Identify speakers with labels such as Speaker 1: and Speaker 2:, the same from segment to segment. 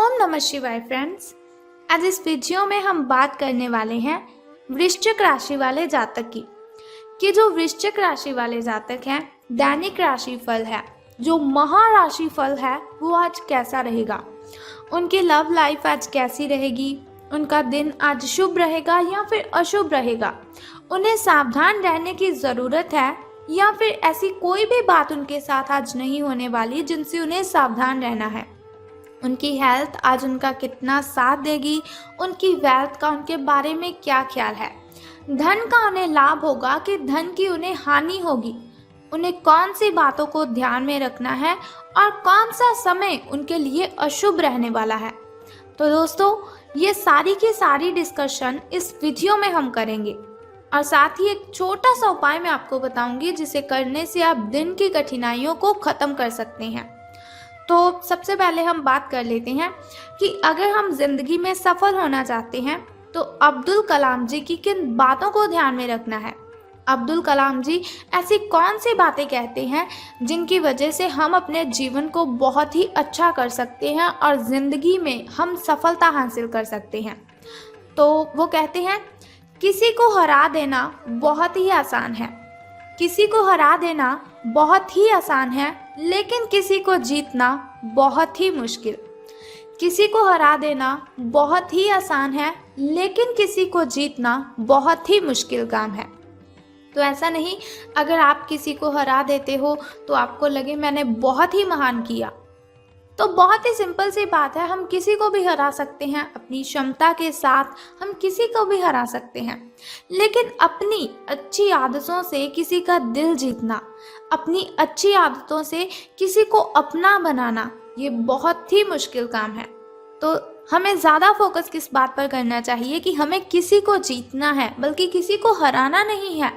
Speaker 1: ओम नमः शिवाय फ्रेंड्स। आज इस वीडियो में हम बात करने वाले हैं वृश्चिक राशि वाले जातक की कि जो वृश्चिक राशि वाले जातक हैं, दैनिक राशि फल है, जो महाराशि फल है, वो आज कैसा रहेगा। उनकी लव लाइफ आज कैसी रहेगी, उनका दिन आज शुभ रहेगा या फिर अशुभ रहेगा, उन्हें सावधान रहने की ज़रूरत है या फिर ऐसी कोई भी बात उनके साथ आज नहीं होने वाली जिनसे उन्हें सावधान रहना है। उनकी हेल्थ आज उनका कितना साथ देगी, उनकी वेल्थ का उनके बारे में क्या ख्याल है, धन का उन्हें लाभ होगा कि धन की उन्हें हानि होगी, उन्हें कौन सी बातों को ध्यान में रखना है और कौन सा समय उनके लिए अशुभ रहने वाला है। तो दोस्तों, ये सारी की सारी डिस्कशन इस वीडियो में हम करेंगे और साथ ही एक छोटा सा उपाय मैं आपको बताऊंगी जिसे करने से आप दिन की कठिनाइयों को खत्म कर सकते हैं। तो सबसे पहले हम बात कर लेते हैं कि अगर हम जिंदगी में सफल होना चाहते हैं तो अब्दुल कलाम जी की किन बातों को ध्यान में रखना है। अब्दुल कलाम जी ऐसी कौन सी बातें कहते हैं जिनकी वजह से हम अपने जीवन को बहुत ही अच्छा कर सकते हैं और ज़िंदगी में हम सफलता हासिल कर सकते हैं। तो वो कहते हैं, किसी को हरा देना बहुत ही आसान है, किसी को हरा देना बहुत ही आसान है, लेकिन किसी को जीतना बहुत ही मुश्किल। किसी को हरा देना बहुत ही आसान है, लेकिन किसी को जीतना बहुत ही मुश्किल काम है। तो ऐसा नहीं, अगर आप किसी को हरा देते हो तो आपको लगे मैंने बहुत ही महान किया। तो बहुत ही सिंपल सी बात है, हम किसी को भी हरा सकते हैं, अपनी क्षमता के साथ हम किसी को भी हरा सकते हैं, लेकिन अपनी अच्छी आदतों से किसी का दिल जीतना, अपनी अच्छी आदतों से किसी को अपना बनाना, ये बहुत ही मुश्किल काम है। तो हमें ज़्यादा फोकस किस बात पर करना चाहिए कि हमें किसी को जीतना है, बल्कि किसी को हराना नहीं है।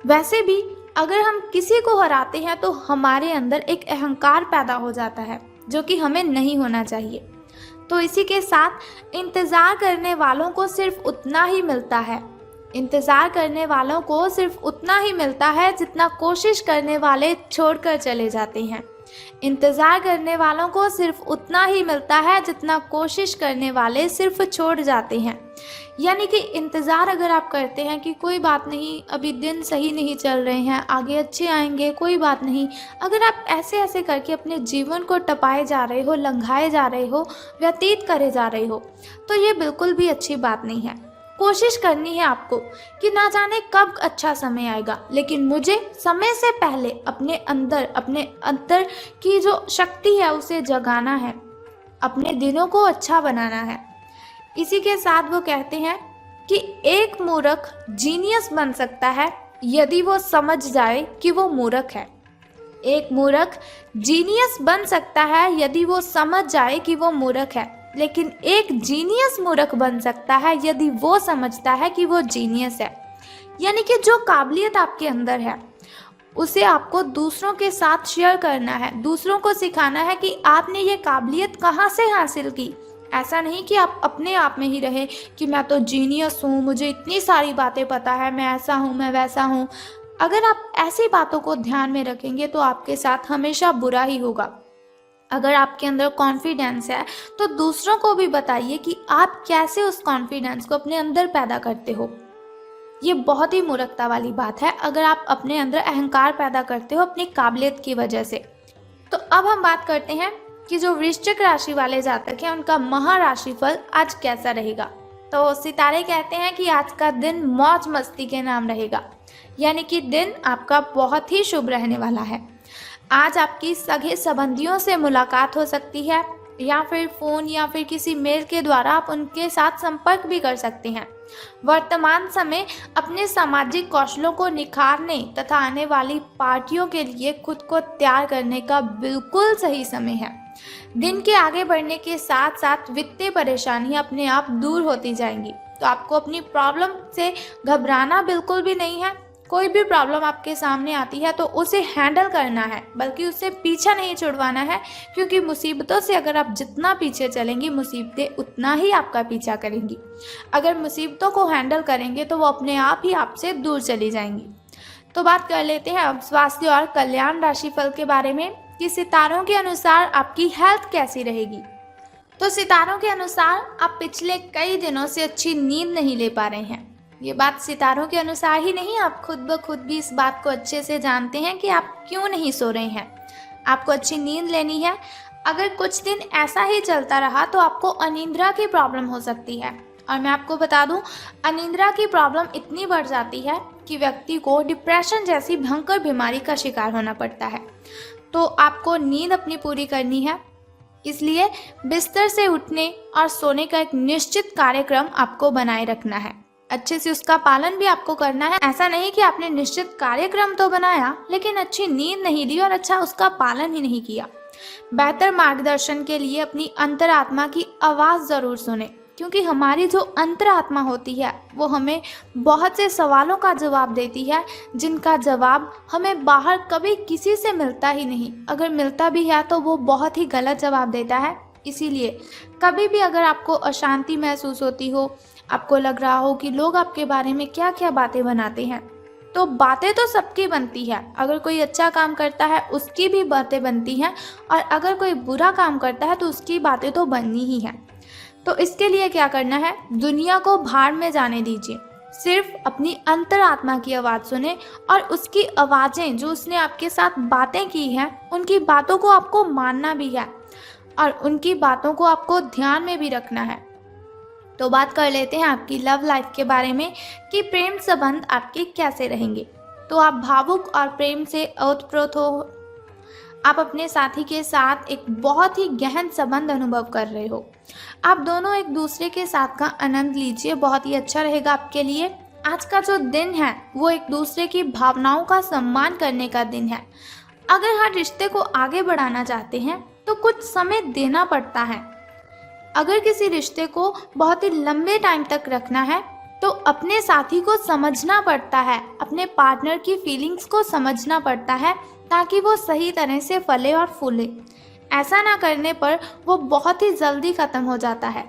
Speaker 1: वैसे भी अगर हम किसी को हराते हैं तो हमारे अंदर एक अहंकार पैदा हो जाता है जो कि हमें नहीं होना चाहिए। तो इसी के साथ इंतज़ार करने वालों को सिर्फ उतना ही मिलता है, इंतज़ार करने वालों को सिर्फ उतना ही मिलता है जितना कोशिश करने वाले छोड़कर चले जाते हैं। इंतज़ार करने वालों को सिर्फ उतना ही मिलता है जितना कोशिश करने वाले सिर्फ छोड़ जाते हैं। यानी कि इंतज़ार अगर आप करते हैं कि कोई बात नहीं, अभी दिन सही नहीं चल रहे हैं, आगे अच्छे आएंगे, कोई बात नहीं, अगर आप ऐसे ऐसे करके अपने जीवन को टपाए जा रहे हो, लंघाए जा रहे हो, व्यतीत करे जा रहे हो, तो ये बिल्कुल भी अच्छी बात नहीं है। कोशिश करनी है आपको कि ना जाने कब अच्छा समय आएगा, लेकिन मुझे समय से पहले अपने अंदर की जो शक्ति है उसे जगाना है, अपने दिनों को अच्छा बनाना है। इसी के साथ वो कहते हैं कि एक मूर्ख जीनियस बन सकता है यदि वो समझ जाए कि वो मूर्ख है। एक मूर्ख जीनियस बन सकता है यदि वो समझ जाए कि वो मूर्ख है, लेकिन एक जीनियस मूर्ख बन सकता है यदि वो समझता है कि वो जीनियस है। यानी कि जो काबिलियत आपके अंदर है उसे आपको दूसरों के साथ शेयर करना है, दूसरों को सिखाना है कि आपने ये काबिलियत कहाँ से हासिल की। ऐसा नहीं कि आप अपने आप में ही रहे कि मैं तो जीनियस हूँ, मुझे इतनी सारी बातें पता है, मैं ऐसा हूँ, मैं वैसा हूँ। अगर आप ऐसी बातों को ध्यान में रखेंगे तो आपके साथ हमेशा बुरा ही होगा। अगर आपके अंदर कॉन्फिडेंस है तो दूसरों को भी बताइए कि आप कैसे उस कॉन्फिडेंस को अपने अंदर पैदा करते हो। ये बहुत ही मूर्खता वाली बात है अगर आप अपने अंदर अहंकार पैदा करते हो अपनी काबिलियत की वजह से। तो अब हम बात करते हैं कि जो वृश्चिक राशि वाले जातक हैं उनका महाराशि फल आज कैसा रहेगा। तो सितारे कहते हैं कि आज का दिन मौज मस्ती के नाम रहेगा, यानी कि दिन आपका बहुत ही शुभ रहने वाला है। आज आपकी सगे संबंधियों से मुलाकात हो सकती है या फिर फ़ोन या फिर किसी मेल के द्वारा आप उनके साथ संपर्क भी कर सकते हैं। वर्तमान समय अपने सामाजिक कौशलों को निखारने तथा आने वाली पार्टियों के लिए खुद को तैयार करने का बिल्कुल सही समय है। दिन के आगे बढ़ने के साथ साथ वित्तीय परेशानियां अपने आप दूर होती जाएंगी। तो आपको अपनी प्रॉब्लम से घबराना बिल्कुल भी नहीं है। कोई भी प्रॉब्लम आपके सामने आती है तो उसे हैंडल करना है, बल्कि उससे पीछा नहीं छुड़वाना है, क्योंकि मुसीबतों से अगर आप जितना पीछे चलेंगी मुसीबतें उतना ही आपका पीछा करेंगी। अगर मुसीबतों को हैंडल करेंगे तो वो अपने आप ही आपसे दूर चली जाएंगी। तो बात कर लेते हैं अब स्वास्थ्य और कल्याण राशिफल के बारे में कि सितारों के अनुसार आपकी हेल्थ कैसी रहेगी। तो सितारों के अनुसार आप पिछले कई दिनों से अच्छी नींद नहीं ले पा रहे हैं। ये बात सितारों के अनुसार ही नहीं, आप खुद ब खुद भी इस बात को अच्छे से जानते हैं कि आप क्यों नहीं सो रहे हैं। आपको अच्छी नींद लेनी है। अगर कुछ दिन ऐसा ही चलता रहा तो आपको अनिद्रा की प्रॉब्लम हो सकती है। और मैं आपको बता दूं, अनिद्रा की प्रॉब्लम इतनी बढ़ जाती है कि व्यक्ति को डिप्रेशन जैसी भयंकर बीमारी का शिकार होना पड़ता है। तो आपको नींद अपनी पूरी करनी है, इसलिए बिस्तर से उठने और सोने का एक निश्चित कार्यक्रम आपको बनाए रखना है। अच्छे से उसका पालन भी आपको करना है। ऐसा नहीं कि आपने निश्चित कार्यक्रम तो बनाया लेकिन अच्छी नींद नहीं ली और अच्छा उसका पालन ही नहीं किया। बेहतर मार्गदर्शन के लिए अपनी अंतरात्मा की आवाज़ ज़रूर सुने, क्योंकि हमारी जो अंतरात्मा होती है वो हमें बहुत से सवालों का जवाब देती है, जिनका जवाब हमें बाहर कभी किसी से मिलता ही नहीं। अगर मिलता भी है तो वो बहुत ही गलत जवाब देता है। इसीलिए कभी भी अगर आपको अशांति महसूस होती हो, आपको लग रहा हो कि लोग आपके बारे में क्या क्या बातें बनाते हैं, तो बातें तो सबकी बनती है। अगर कोई अच्छा काम करता है उसकी भी बातें बनती हैं, और अगर कोई बुरा काम करता है तो उसकी बातें तो बननी ही हैं। तो इसके लिए क्या करना है, दुनिया को भाड़ में जाने दीजिए। सिर्फ अपनी अंतरात्मा की आवाज़ सुने और उसकी आवाज़ें जो उसने आपके साथ बातें की हैं, उनकी बातों को आपको मानना भी है और उनकी बातों को आपको ध्यान में भी रखना है। तो बात कर लेते हैं आपकी लव लाइफ के बारे में कि प्रेम संबंध आपके कैसे रहेंगे। तो आप भावुक और प्रेम से ओतप्रोत हो। आप अपने साथी के साथ एक बहुत ही गहन संबंध अनुभव कर रहे हो। आप दोनों एक दूसरे के साथ का आनंद लीजिए, बहुत ही अच्छा रहेगा आपके लिए। आज का जो दिन है वो एक दूसरे की भावनाओं का सम्मान करने का दिन है। अगर हर रिश्ते को आगे बढ़ाना चाहते हैं तो कुछ समय देना पड़ता है। अगर किसी रिश्ते को बहुत ही लंबे टाइम तक रखना है तो अपने साथी को समझना पड़ता है, अपने पार्टनर की फीलिंग्स को समझना पड़ता है, ताकि वो सही तरह से फले और फूले। ऐसा ना करने पर वो बहुत ही जल्दी ख़त्म हो जाता है।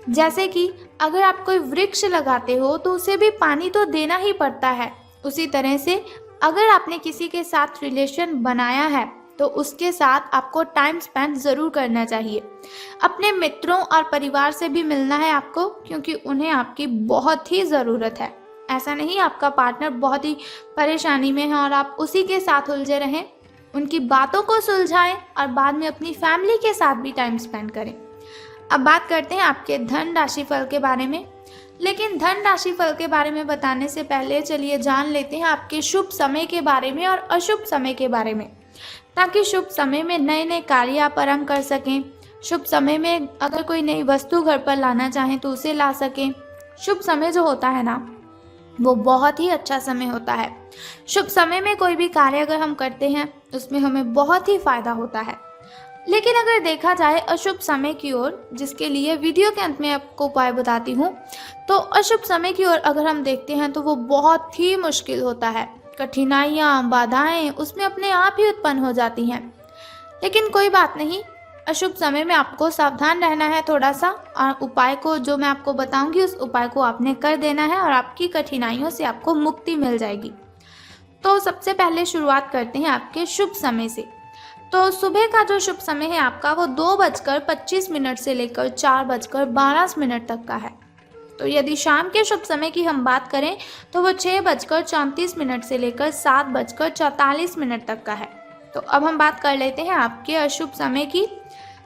Speaker 1: जैसे कि अगर आप कोई वृक्ष लगाते हो तो उसे भी पानी तो देना ही पड़ता है। उसी तरह से अगर आपने किसी के साथ रिलेशन बनाया है तो उसके साथ आपको टाइम स्पेंड ज़रूर करना चाहिए। अपने मित्रों और परिवार से भी मिलना है आपको, क्योंकि उन्हें आपकी बहुत ही ज़रूरत है। ऐसा नहीं आपका पार्टनर बहुत ही परेशानी में है और आप उसी के साथ उलझे रहें। उनकी बातों को सुलझाएं और बाद में अपनी फैमिली के साथ भी टाइम स्पेंड करें। अब बात करते हैं आपके धन राशि फल के बारे में। लेकिन धन राशि फल के बारे में बताने से पहले चलिए जान लेते हैं आपके शुभ समय के बारे में और अशुभ समय के बारे में, ताकि शुभ समय में नए नए कार्य आप आरंभ कर सकें। शुभ समय में अगर कोई नई वस्तु घर पर लाना चाहें तो उसे ला सकें। शुभ समय जो होता है ना, वो बहुत ही अच्छा समय होता है। शुभ समय में कोई भी कार्य अगर हम करते हैं उसमें हमें बहुत ही फायदा होता है। लेकिन अगर देखा जाए अशुभ समय की ओर, जिसके लिए वीडियो के अंत में आपको उपाय बताती हूँ, तो अशुभ समय की ओर अगर हम देखते हैं तो वो बहुत ही मुश्किल होता है। कठिनाइयाँ, बाधाएं उसमें अपने आप ही उत्पन्न हो जाती हैं। लेकिन कोई बात नहीं, अशुभ समय में आपको सावधान रहना है थोड़ा सा, और उपाय को जो मैं आपको बताऊंगी उस उपाय को आपने कर देना है और आपकी कठिनाइयों से आपको मुक्ति मिल जाएगी। तो सबसे पहले शुरुआत करते हैं आपके शुभ समय से। तो सुबह का जो शुभ समय है आपका वो 2:25 से लेकर 4:12 तक का है। तो यदि शाम के शुभ समय की हम बात करें तो वो 6:34 से लेकर 7:44 तक का है। तो अब हम बात कर लेते हैं आपके अशुभ समय की,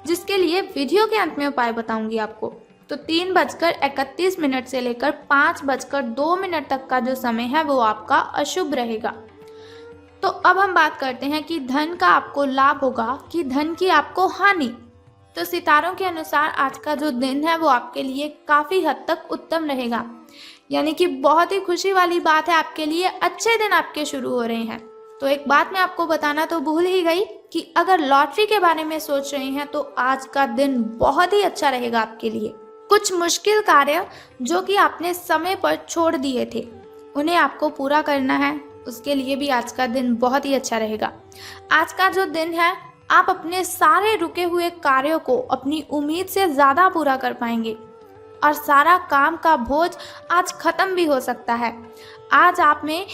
Speaker 1: जिसके लिए वीडियो के अंत में उपाय बताऊंगी आपको। तो 3:31 से लेकर 5:02 तक का जो समय है वो आपका अशुभ रहेगा। तो अब हम बात करते हैं कि धन का आपको लाभ होगा कि धन की आपको हानि। तो सितारों के अनुसार आज का जो दिन है वो आपके लिए काफ़ी हद तक उत्तम रहेगा, यानी कि बहुत ही खुशी वाली बात है आपके लिए। अच्छे दिन आपके शुरू हो रहे हैं। तो एक बात मैं आपको बताना तो भूल ही गई कि अगर लॉटरी के बारे में सोच रहे हैं तो आज का दिन बहुत ही अच्छा रहेगा आपके लिए। कुछ मुश्किल कार्य जो कि आपने समय पर छोड़ दिए थे उन्हें आपको पूरा करना है, उसके लिए भी आज का दिन बहुत ही अच्छा रहेगा। आज का जो दिन है आप अपने सारे रुके हुए कार्यों को अपनी उम्मीद से ज़्यादा पूरा कर पाएंगे और सारा काम का बोझ आज ख़त्म भी हो सकता है। आज आप में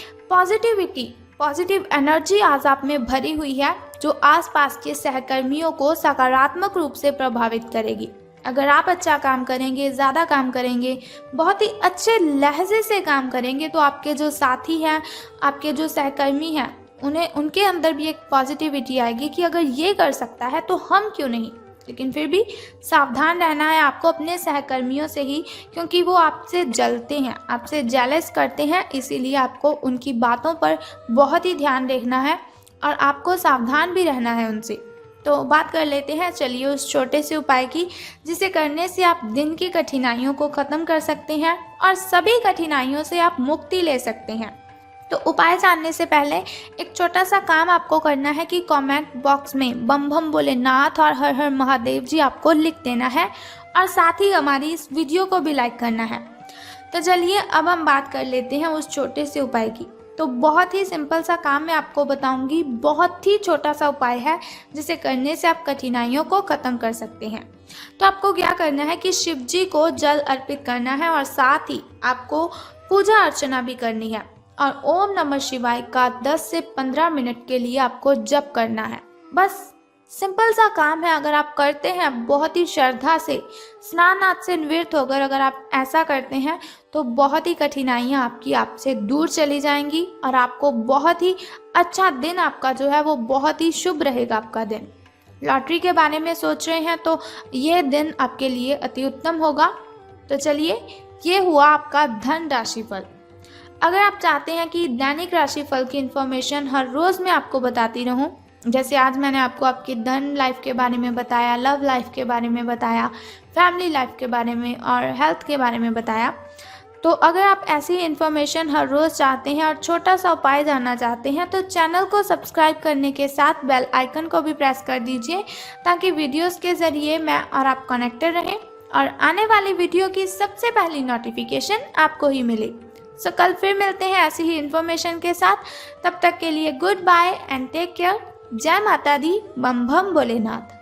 Speaker 1: पॉजिटिव एनर्जी आज आप में भरी हुई है, जो आसपास के सहकर्मियों को सकारात्मक रूप से प्रभावित करेगी। अगर आप अच्छा काम करेंगे, ज़्यादा काम करेंगे, बहुत ही अच्छे लहजे से काम करेंगे, तो आपके जो साथी हैं, आपके जो सहकर्मी हैं, उनके अंदर भी एक पॉजिटिविटी आएगी कि अगर ये कर सकता है तो हम क्यों नहीं। लेकिन फिर भी सावधान रहना है आपको अपने सहकर्मियों से ही, क्योंकि वो आपसे जलते हैं, आपसे जेलस करते हैं, इसीलिए आपको उनकी बातों पर बहुत ही ध्यान रखना है और आपको सावधान भी रहना है उनसे। तो बात कर लेते हैं चलिए उस छोटे से उपाय की, जिसे करने से आप दिन की कठिनाइयों को ख़त्म कर सकते हैं और सभी कठिनाइयों से आप मुक्ति ले सकते हैं। तो उपाय जानने से पहले एक छोटा सा काम आपको करना है कि कमेंट बॉक्स में बम बम भोलेनाथ और हर हर महादेव जी आपको लिख देना है और साथ ही हमारी इस वीडियो को भी लाइक करना है। तो चलिए अब हम बात कर लेते हैं उस छोटे से उपाय की। तो बहुत ही सिंपल सा काम मैं आपको बताऊंगी, बहुत ही छोटा सा उपाय है जिसे करने से आप कठिनाइयों को ख़त्म कर सकते हैं। तो आपको क्या करना है कि शिव जी को जल अर्पित करना है और साथ ही आपको पूजा अर्चना भी करनी है और ओम नमः शिवाय का 10 से 15 मिनट के लिए आपको जप करना है। बस सिंपल सा काम है, अगर आप करते हैं बहुत ही श्रद्धा से, स्नान आदि से निवृत्त होकर अगर आप ऐसा करते हैं तो बहुत ही कठिनाइयाँ आपकी आपसे दूर चली जाएंगी और आपको बहुत ही अच्छा दिन आपका जो है वो बहुत ही शुभ रहेगा आपका दिन। लॉटरी के बारे में सोच रहे हैं तो ये दिन आपके लिए अति उत्तम होगा। तो चलिए ये हुआ आपका धन राशिफल। अगर आप चाहते हैं कि दैनिक राशिफल की इन्फॉर्मेशन हर रोज़ मैं आपको बताती रहूं, जैसे आज मैंने आपको आपकी धन लाइफ के बारे में बताया, लव लाइफ के बारे में बताया, फैमिली लाइफ के बारे में और हेल्थ के बारे में बताया, तो अगर आप ऐसी इन्फॉर्मेशन हर रोज़ चाहते हैं और छोटा सा उपाय जानना चाहते हैं तो चैनल को सब्सक्राइब करने के साथ बेल आइकन को भी प्रेस कर दीजिए, ताकि वीडियोस के ज़रिए मैं और आप कनेक्टेड रहें और आने वाली वीडियो की सबसे पहली नोटिफिकेशन आपको ही मिले। सो कल फिर मिलते हैं ऐसी ही इन्फॉर्मेशन के साथ। तब तक के लिए goodbye and take care. जय माता दी, बम बम भोलेनाथ।